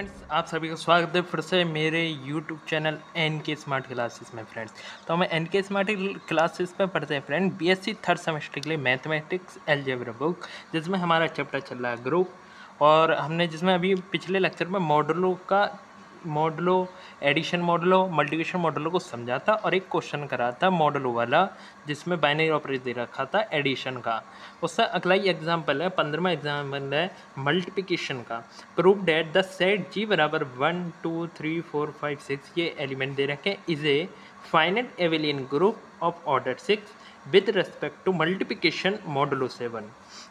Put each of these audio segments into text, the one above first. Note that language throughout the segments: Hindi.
फ्रेंड्स, आप सभी का स्वागत है फिर से मेरे यूट्यूब चैनल एन के स्मार्ट क्लासेस में। फ्रेंड्स, तो हम एन के स्मार्ट क्लासेस में पढ़ते हैं फ्रेंड बीएससी थर्ड सेमेस्टर के लिए मैथमेटिक्स अलजेब्रा बुक, जिसमें हमारा चैप्टर चल रहा है ग्रुप। और हमने जिसमें अभी पिछले लेक्चर में modulo addition modulo multiplication modulo को समझा था और एक क्वेश्चन करा था मॉडलो वाला, जिसमें बाइनरी ऑपरेटर दे रखा था एडिशन का। उससे अगला ही एग्जाम्पल है 15वां एग्जाम्पल है मल्टीप्लिकेशन का। प्रूव डेट द सेट जी बराबर 1 2 3 4 5 6 ये एलिमेंट दे रखे हैं is a finite abelian group of order 6 with respect to multiplication modulo 7।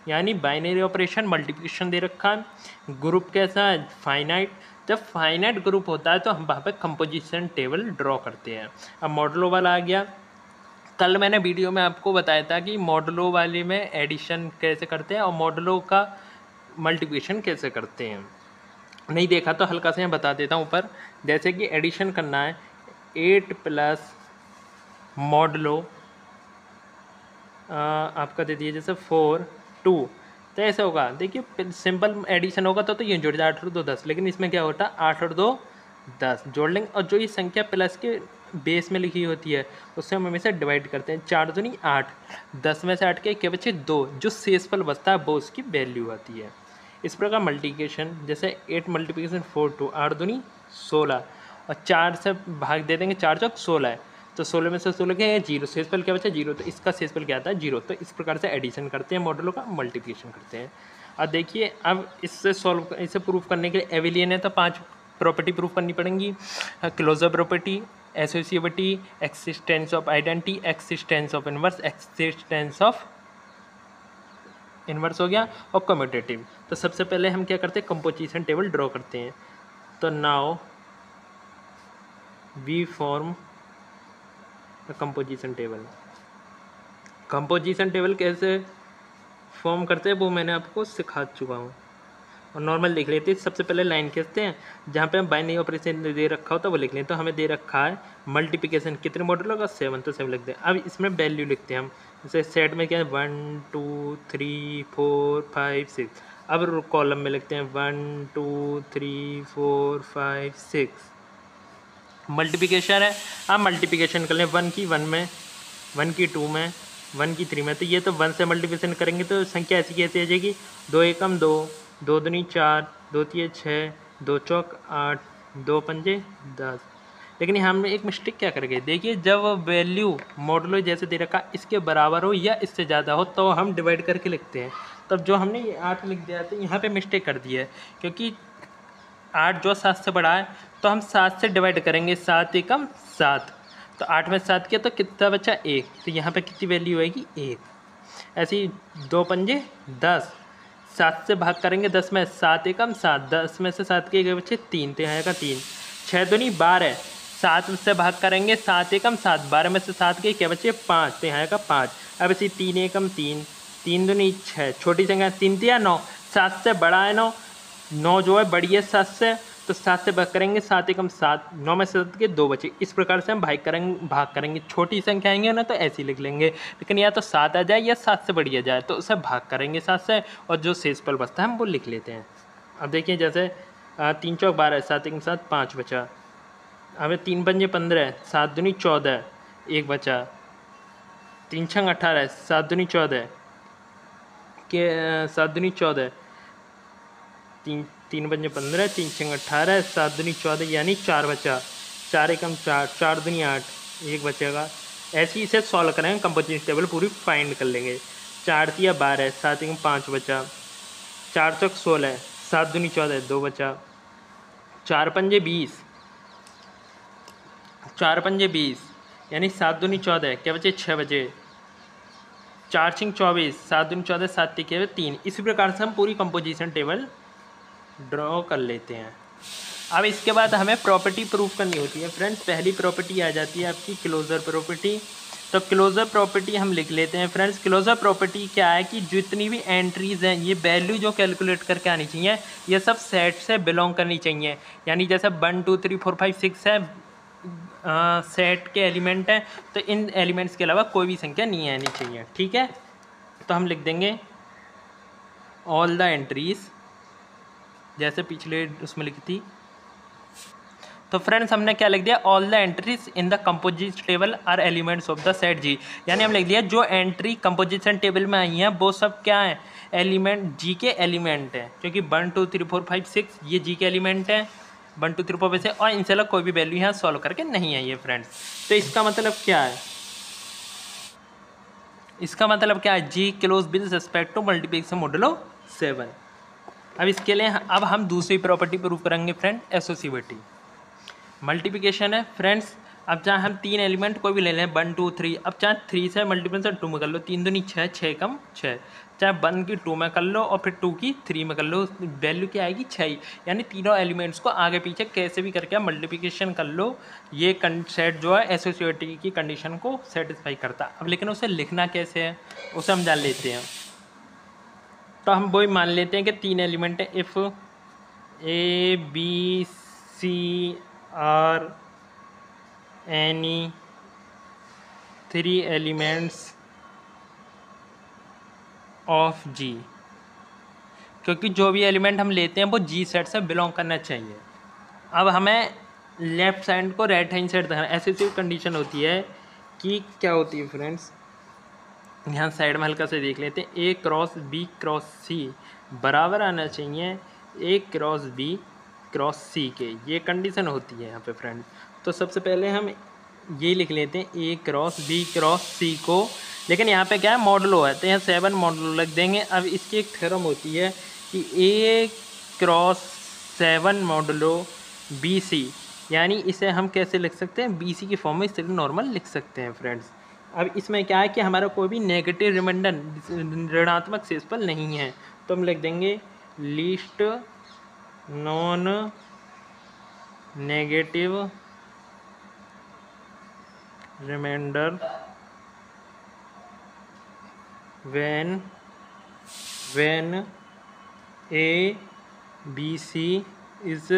यानी बाइनरी ऑपरेशन मल्टीप्लिकेशन दे रखा है, ग्रुप कैसा है फाइनाइट। जब फाइनाइट ग्रुप होता है तो हम वहाँ पे कंपोजिशन टेबल ड्रॉ करते हैं। अब मॉडलो वाला आ गया। कल मैंने वीडियो में आपको बताया था कि मॉडलो वाले में एडिशन कैसे करते हैं और मॉडलो का मल्टीप्लिकेशन कैसे करते हैं। नहीं देखा तो हल्का से मैं बता देता हूँ ऊपर। जैसे कि एडिशन करना है 8 प्लस मॉडलो आपका दे दिए जैसे 4 2, तो ऐसे होगा। देखिए सिंपल एडिशन होगा तो ये जुड़ जाए 8 और 2 10, लेकिन इसमें क्या होता है 8 और 2 10 जोड़ लेंगे और जो ये संख्या प्लस के बेस में लिखी होती है उससे हम हमेशा डिवाइड करते हैं। 4 दूनी 8, 10 में से 8 के क्या बचे 2, जो शेषफल बचता है वो उसकी वैल्यू आती है। इस प्रकार मल्टीप्लिकेशन जैसे 8 मल्टीप्लिकेशन 4 2 8 दूनी 16 और 4 से भाग दे देंगे, 4 चौक 16 है तो 16 में से 16 क्या है 0, शेषफल क्या बचा 0, तो इसका शेषफल क्या आता है 0। तो इस प्रकार से एडिशन करते हैं मॉडलों का, मल्टीप्लिकेशन करते हैं। अब देखिए अब इसे प्रूफ करने के लिए एबिलियन है तो 5 प्रॉपर्टी प्रूफ करनी पड़ेंगी। Closure property, associability, existence of identity, existence of inverse, existence of inverse हो गया और कम्यूटेटिव। तो सबसे पहले हम क्या करते हैं कंपोजिशन टेबल ड्रॉ करते हैं। तो now we form composition table. Composition table कैसे फॉर्म करते हैं वो मैंने आपको सिखा चुका हूँ और नॉर्मल लिख लेते हैं। सबसे पहले लाइन खींचते हैं, जहाँ पे हम बाइनरी ऑपरेशन दे रखा होता है वो लिख लें। तो हमें दे रखा है मल्टीप्लिकेशन कितने मॉडल होगा 7, तो 7 लिख दें। अब इसमें वैल्यू लिखते हैं हम, जैसे सेट में क्या है 1 2 3 4 5 6। अब कॉलम में लिखते हैं 1 2 3 4 5 6। मल्टीप्लिकेशन है, आप मल्टीप्लिकेशन कर लें 1 की 1 में, 1 की 2 में, 1 की 3 में। तो ये तो 1 से मल्टीप्लिकेशन करेंगे तो संख्या ऐसी कैसे आ जाएगी 2 एकम 2, 2 दूनी 4, 2 तिये 6, 2 चौक 8, 2 पंजे 10। लेकिन यहाँ हमने एक मिस्टेक क्या कर गए, देखिए जब वैल्यू मॉडलो जैसे दे रखा इसके बराबर हो या इससे ज़्यादा हो तो हम डिवाइड करके लिखते हैं। तब जो हमने ये 8 लिख दिया तो यहाँ पे मिस्टेक कर दी है, क्योंकि 8 जो 7 से बड़ा है तो हम 7 से डिवाइड करेंगे, 7 एकम 7, तो 8 में 7 किया तो कितना बचा 1, तो यहाँ पे कितनी वैल्यू आएगी 1। ऐसे ही 2 पंजे 10, 7 से भाग करेंगे 10 में, 7 एकम 7, 10 में से 7 के बचे 3, तो यहाँ आएगा 3। 6 दूनी 12, 7 से भाग करेंगे 7 एकम 7, 12 में से 7 के क्या बचे 5, तो यहाँ आएगा 5। अब इसी 3 एकम 3, 3 दूनी 6, छोटी संख्या 3 तिया 9, 7 से बड़ा है 9, 9 जो है बड़ी है 7 से, तो 7 से भाग करेंगे 7 एकम 7, 9 में से 7 के 2 बचे। इस प्रकार से हम भाग करेंगे छोटी संख्या आएंगे ना तो ऐसे ही लिख लेंगे, लेकिन या तो 7 आ जाए या 7 से बढ़िया जाए तो उसे भाग करेंगे 7 से और जो शेषफल बचता है हम वो लिख लेते हैं। अब देखिए जैसे 3 चौक 12, 7 एकम 7, 5 बचा। अब 3 पंजे 15, 7 दूनी 14, 1 बचा। 3 छंग 18, 7 दूनी 14 के 7 दूनी 14, 3 पंजे 15, 3 छंग 18, 7 दूनी 14 यानी 4 बचा। 4 एकम 4, 4 दूनी 8, 1 बचेगा। ऐसे ही इसे सॉल्व करेंगे, कंपोजिशन टेबल पूरी फाइंड कर लेंगे। 4 तिया 12, 7 एकम 5 बचा। 4 चौक 16, 7 दूनी 14, 2 बचा। 4 पंजे 20, 4 पंजे 20 यानी 7 दूनी 14, क्या बचे 6 बचे। 4 छिंग 24, 7 दूनी 14, 7 तिके 3। इसी प्रकार से हम पूरी कंपोजिशन टेबल ड्रॉ कर लेते हैं। अब इसके बाद हमें प्रॉपर्टी प्रूफ करनी होती है। फ्रेंड्स, पहली प्रॉपर्टी आ जाती है आपकी क्लोजर प्रॉपर्टी। तो क्लोजर प्रॉपर्टी हम लिख लेते हैं। फ्रेंड्स, क्लोजर प्रॉपर्टी क्या है कि जितनी भी एंट्रीज हैं ये वैल्यू जो कैलकुलेट करके आनी चाहिए ये सब सेट से बिलोंग करनी चाहिए। यानी जैसे 1 2 3 4 5 6 है सेट के एलिमेंट हैं, तो इन एलिमेंट्स के अलावा कोई भी संख्या नहीं आनी चाहिए। ठीक है, तो हम लिख देंगे ऑल द एंट्रीज, जैसे पिछले उसमें लिखी थी तो फ्रेंड्स हमने क्या लिख दिया, all the entries in the composition table are elements of the set G, यानी हम लिख दिया जो एंट्री कंपोजिशन टेबल में आई हैं वो सब क्या है, एलिमेंट जी के एलिमेंट है, क्योंकि 1 2 3 4 5 6 ये जी के एलिमेंट है 1 2 3 4 5 और इनसे अलग कोई भी वैल्यू यहाँ सॉल्व करके नहीं है ये फ्रेंड्स। तो इसका मतलब क्या है, इसका मतलब क्या है, G close with respect to multiplication modulo 7। अब इसके लिए अब हम दूसरी प्रॉपर्टी प्रूव करेंगे फ्रेंड, एसोसिएटिविटी। मल्टीप्लिकेशन है फ्रेंड्स, अब चाहे हम 3 एलिमेंट कोई भी ले लें 1 2 3, अब चाहे 3 से मल्टीप्लिकेशन 2 में कर लो, 3 दूनी 6, 6 कम 6, चाहे 1 की 2 में कर लो और फिर 2 की 3 में कर लो, वैल्यू क्या आएगी 6। यानी तीनों एलिमेंट्स को आगे पीछे कैसे भी करके मल्टीप्लिकेशन कर लो, ये सेट जो है एसोसिएटिविटी की कंडीशन को सेटिस्फाई करता है। अब लेकिन उसे लिखना कैसे है उसे हम जान लेते हैं। तो हम वही मान लेते हैं कि 3 एलिमेंट है, if A B C are any 3 elements of G, क्योंकि जो भी एलिमेंट हम लेते हैं वो जी सेट से बिलोंग करना चाहिए। अब हमें लेफ्ट साइड को राइट हैंड साइड देखना, ऐसी कंडीशन होती है कि क्या होती है फ्रेंड्स, यहाँ साइड में हल्का से देख लेते हैं, ए क्रॉस बी क्रॉस सी बराबर आना चाहिए ए क्रॉस बी क्रॉस सी के, ये कंडीशन होती है यहाँ पे फ्रेंड। तो सबसे पहले हम ये लिख लेते हैं ए क्रॉस बी क्रॉस सी को, लेकिन यहाँ पे क्या है मॉडुलो है तो यहाँ 7 मॉडुलो लग देंगे। अब इसकी एक थ्योरम होती है कि ए क्रॉस 7 मॉडुलो बी सी, यानी इसे हम कैसे लिख सकते हैं, बी सी की फॉर्म में इसे नॉर्मल लिख सकते हैं फ्रेंड्स। अब इसमें क्या है कि हमारा कोई भी नेगेटिव रिमाइंडर ऋणात्मक शेषफल नहीं है, तो हम लिख देंगे least non negative remainder when a b c is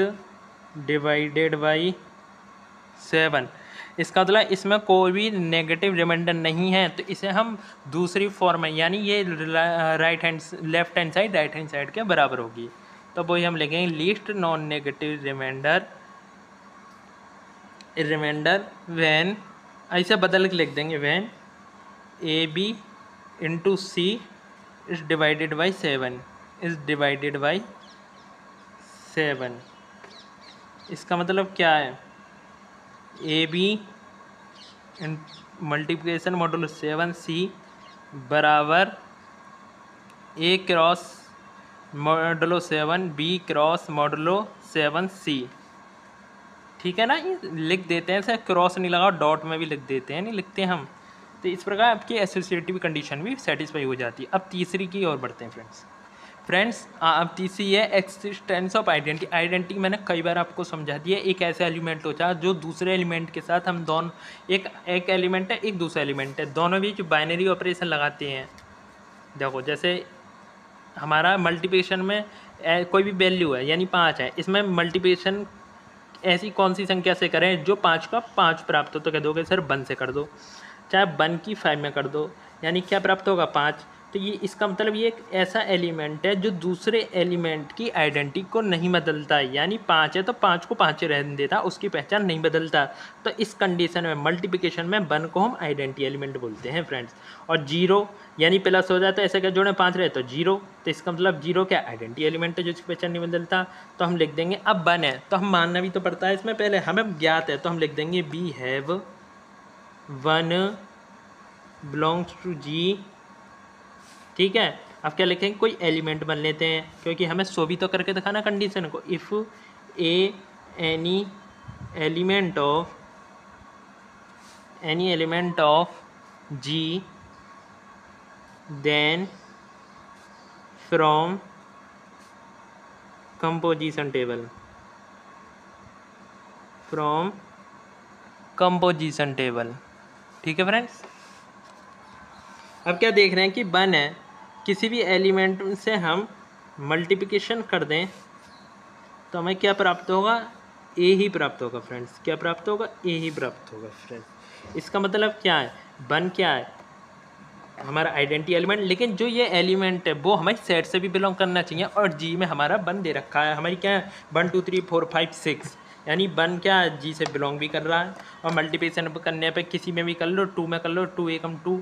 divided by 7। इसका मतलब इसमें कोई भी नेगेटिव रिमाइंडर नहीं है, तो इसे हम दूसरी फॉर्म में, यानी ये right hand left hand side right hand side के बराबर होगी। तो वही हम लिखेंगे least non negative remainder when, ऐसे बदल के लिख देंगे when A B into C is divided by 7। इसका मतलब क्या है, A B multiplication modulo 7 C बराबर A cross modulo 7 B cross modulo 7 C. ठीक है ना, ये लिख देते हैं, ऐसे क्रॉस नहीं लगाओ डॉट में भी लिख देते हैं, नहीं लिखते हम। तो इस प्रकार आपकी एसोसिएटिव कंडीशन भी सेटिस्फाई हो जाती है। अब तीसरी की ओर बढ़ते हैं फ्रेंड्स। अब तीसरी है एक्सिस्टेंस ऑफ आइडेंटिटी। आइडेंटिटी मैंने कई बार आपको समझा दिया, एक ऐसा एलिमेंट होता है जो दूसरे एलिमेंट के साथ हम दोनों, एक एलिमेंट है एक दूसरा एलिमेंट है, दोनों बीच बाइनरी ऑपरेशन लगाते हैं। देखो जैसे हमारा मल्टीप्लिकेशन में कोई भी वैल्यू है यानी 5 है, इसमें मल्टीप्लिकेशन ऐसी कौन सी संख्या से करें जो 5 का 5 प्राप्त हो, तो कह दोगे सर 1 से कर दो, चाहे 1 की 5 में कर दो, यानी क्या प्राप्त होगा 5। तो ये इसका मतलब ये एक ऐसा एलिमेंट है जो दूसरे एलिमेंट की आइडेंटिटी को नहीं बदलता है, यानी 5 है तो 5 को 5 रहने देता, उसकी पहचान नहीं बदलता। तो इस कंडीशन में मल्टीप्लिकेशन में 1 को हम आइडेंटिटी एलिमेंट बोलते हैं फ्रेंड्स। और 0 यानी प्लस हो जाता है, ऐसे क्या जोड़े 5 रहे तो 0, तो इसका मतलब 0 क्या आइडेंटिटी एलिमेंट है जो इसकी पहचान नहीं बदलता। तो हम लिख देंगे, अब 1 है तो हम मानना भी तो पड़ता है इसमें, पहले हमें ज्ञात है तो हम लिख देंगे बी हैव 1 बिलोंग्स टू जी। ठीक है, अब क्या लिखेंगे, कोई एलिमेंट बन लेते हैं, क्योंकि हमें सो भी तो करके दिखाना कंडीशन को। If a any element of G then from composition table, ठीक है फ्रेंड्स। अब क्या देख रहे हैं कि 1 है, किसी भी एलिमेंट से हम मल्टीप्लिकेशन कर दें तो हमें क्या प्राप्त होगा, ए ही प्राप्त होगा फ्रेंड्स। क्या प्राप्त होगा, ए ही प्राप्त होगा फ्रेंड्स। इसका मतलब क्या है, 1 क्या है हमारा आइडेंटिटी एलिमेंट, लेकिन जो ये एलिमेंट है वो हमारी सेट से भी बिलोंग करना चाहिए, और जी में हमारा 1 दे रखा है, हमारी क्या है 1 2 3 4 5 6, यानी 1 क्या जी से बिलोंग भी कर रहा है, और मल्टीप्लिकेशन करने पे किसी में भी कर लो, 2 में कर लो, 2 एकम 2,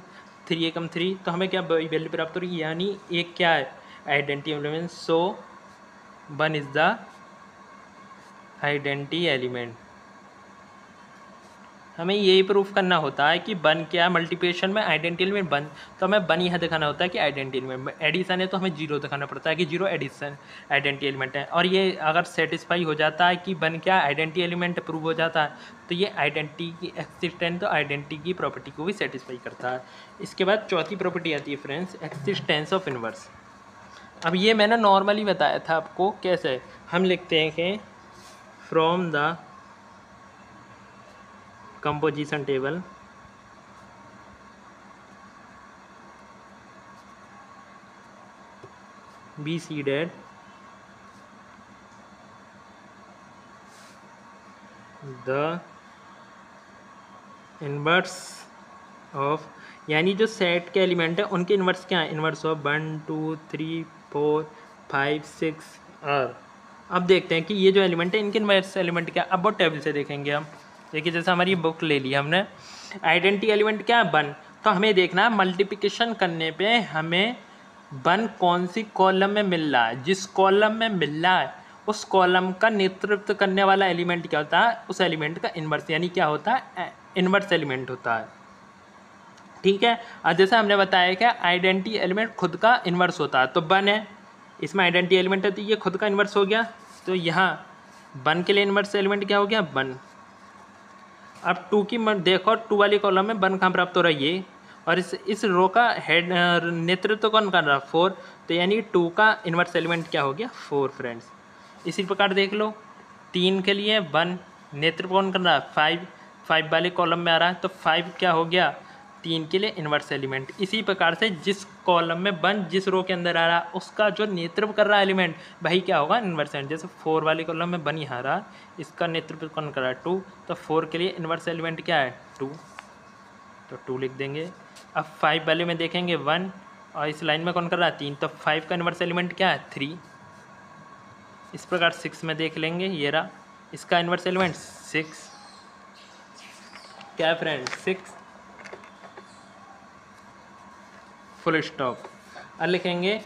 3 एकम 3, तो हमें क्या वैल्यू प्राप्त हो रही है, यानी एक क्या है identity element. So 1 is the identity element. हमें यही प्रूफ करना होता है कि 1 क्या मल्टीप्लिकेशन में आइडेंटिटी एलिमेंट 1, तो हमें 1 यहाँ दिखाना होता है कि आइडेंटिटी एलिमेंट में एडिशन है, तो हमें 0 दिखाना पड़ता है कि 0 एडिशन आइडेंटिटी एलिमेंट है। और ये अगर सेटिस्फाई हो जाता है कि 1 क्या आइडेंटिटी एलिमेंट प्रूव हो जाता है, तो ये आइडेंटिटी की एक्सिस्टेंस, तो आइडेंटिटी की प्रॉपर्टी को भी सेटिस्फाई करता है। इसके बाद चौथी प्रॉपर्टी आती है फ्रेंड्स, एक्सिस्टेंस ऑफ इनवर्स। अब ये मैंने नॉर्मली बताया था आपको कैसे, हम लिखते हैं कि from the composition table we see that the inverse of, यानी जो सेट के एलिमेंट है उनके इन्वर्स क्या है, इन्वर्स ऑफ 1 2 3 4 5 6 और अब देखते हैं कि ये जो एलिमेंट है इनके इन्वर्स एलिमेंट क्या। अब वो टेबल से देखेंगे हम। देखिए जैसे हमारी बुक ले ली हमने, आइडेंटिटी एलिमेंट क्या है 1, तो हमें देखना है मल्टीप्लिकेशन करने पे हमें 1 कौन सी कॉलम में मिल रहा है, जिस कॉलम में मिल रहा है उस कॉलम का नेतृत्व करने वाला एलिमेंट क्या होता है, उस एलिमेंट का इन्वर्स, यानी क्या होता है इन्वर्स एलिमेंट होता है। ठीक है, और जैसे हमने बताया कि आइडेंटिटी एलिमेंट खुद का इन्वर्स होता है, तो 1 है इसमें आइडेंटिटी एलिमेंट है, तो ये खुद का इन्वर्स हो गया, तो यहाँ 1 के लिए इन्वर्स एलिमेंट क्या हो गया 1। अब 2 की देखो 2 वाली कॉलम में 1 कहाँ प्राप्त हो रहा है ये, और इस रो का हेड नेतृत्व कौन कर रहा है 4, तो यानी 2 का इन्वर्स एलिमेंट क्या हो गया 4 फ्रेंड्स। इसी प्रकार देख लो 3 के लिए 1 नेतृत्व कौन कर रहा है 5 वाले कॉलम में आ रहा है, तो 5 क्या हो गया 3 के लिए इन्वर्स एलिमेंट। इसी प्रकार से जिस कॉलम में 1 जिस रो के अंदर आ रहा है उसका जो नेतृत्व कर रहा है एलिमेंट वही क्या होगा इन्वर्स एलिमेंट। जैसे 4 वाली कॉलम में 1 यहाँ रहा, इसका नेतृत्व कौन कर रहा है 2, तो 4 के लिए इन्वर्स एलिमेंट क्या है 2, तो 2 लिख देंगे। अब 5 वाले में देखेंगे 1 और इस लाइन में कौन कर रहा है 3, तो 5 का इन्वर्स एलिमेंट क्या है 3। इस प्रकार 6 में देख लेंगे, ये रहा इसका इन्वर्स एलिमेंट 6, क्या फ्रेंड 6, फुल स्टॉप। अब लिखेंगे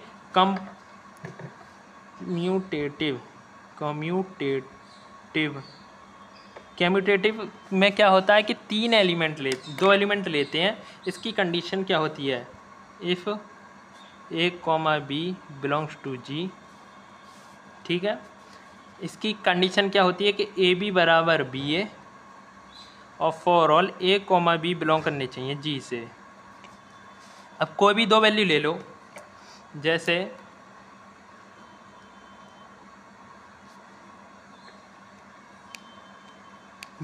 कम्यूटेटिव में क्या होता है कि 3 एलिमेंट 2 एलिमेंट लेते हैं, इसकी कंडीशन क्या होती है, if a, b belongs to g। ठीक है, इसकी कंडीशन क्या होती है कि ए बी बराबर बी ए और for all a, b belong करने चाहिए g से। अब कोई भी 2 वैल्यू ले लो, जैसे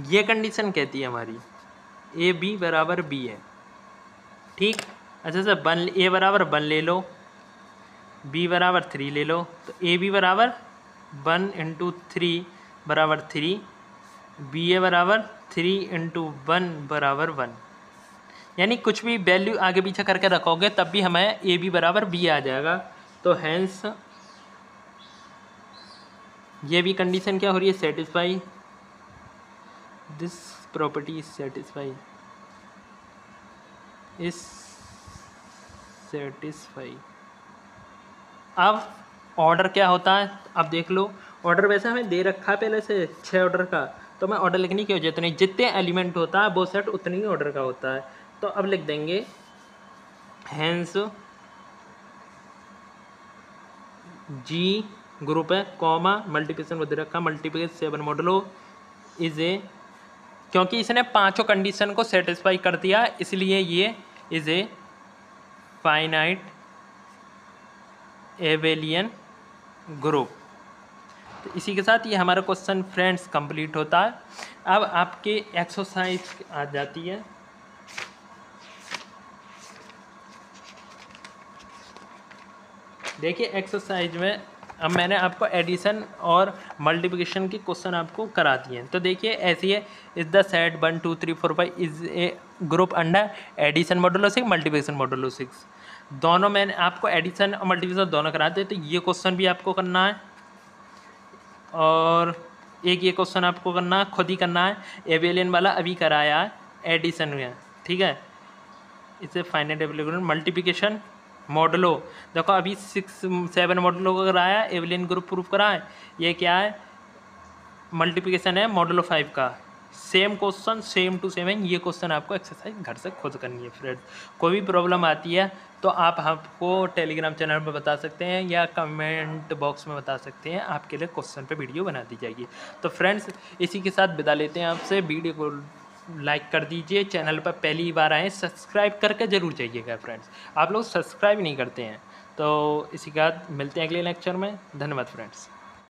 ये कंडीशन कहती है हमारी ए बी बराबर बी है। ठीक, अच्छा सर 1 ए बराबर 1 ले लो, बी बराबर 3 ले लो, तो ए बी बराबर 1 इंटू 3 बराबर 3, बी ए बराबर 3 इंटू 1 बराबर 1। यानी कुछ भी वैल्यू आगे पीछे करके रखोगे तब भी हमें ए बी बराबर बी आ जाएगा। तो हैंस ये भी कंडीशन क्या हो रही है satisfy, this property is satisfy, is satisfy. अब ऑर्डर क्या होता है, अब देख लो ऑर्डर वैसे हमें दे रखा है पहले से 6 ऑर्डर का, तो मैं ऑर्डर लिखने की वजह नहीं, जितने एलिमेंट होता है वो सेट उतने ही ऑर्डर का होता है। तो अब लिख देंगे हैंस जी ग्रुप है कॉमा मल्टीप्लिकेशन दे रखा, मल्टीप्लिकेशन 7 मॉडलो इज ए, क्योंकि इसने 5 कंडीशन को सेटिस्फाई कर दिया इसलिए ये is a finite Abelian group. तो इसी के साथ ये हमारा क्वेश्चन फ्रेंड्स कंप्लीट होता है। अब आपके एक्सरसाइज आ जाती है। देखिए एक्सरसाइज में अब मैंने आपको एडिशन और मल्टीप्लिकेशन के क्वेश्चन आपको करा दिए हैं। तो देखिए ऐसी है, is the set 1 2 3 4 5 is a group under addition modulo 6 multiplication modulo 6। दोनों मैंने आपको एडिशन और मल्टीप्लिकेशन दोनों कराते हैं, तो ये क्वेश्चन भी आपको करना है। और एक ये क्वेश्चन आपको करना खुद ही करना है, एबेलियन वाला अभी कराया है एडिशन में, ठीक है। इसे फाइनाइट एबेलियन मल्टीप्लिकेशन मॉडलो, देखो अभी 6-7 मॉडलो को कराया, एबेलियन ग्रुप प्रूफ कराए, ये क्या है मल्टीप्लिकेशन है मॉडलो 5 का। Same question same to same है, ये क्वेश्चन आपको एक्सरसाइज घर से खुद करनी है फ्रेंड्स। कोई भी प्रॉब्लम आती है तो आप हमको टेलीग्राम चैनल पर बता सकते हैं या कमेंट बॉक्स में बता सकते हैं, आपके लिए क्वेश्चन पे वीडियो बना दी जाएगी। तो फ्रेंड्स इसी के साथ विदा लेते हैं आपसे, वीडियो को लाइक कर दीजिए, चैनल पर पहली बार आए सब्सक्राइब करके ज़रूर जाइएगा फ्रेंड्स, आप लोग सब्सक्राइब नहीं करते हैं। तो इसी के बाद मिलते हैं अगले लेक्चर में, धन्यवाद फ्रेंड्स।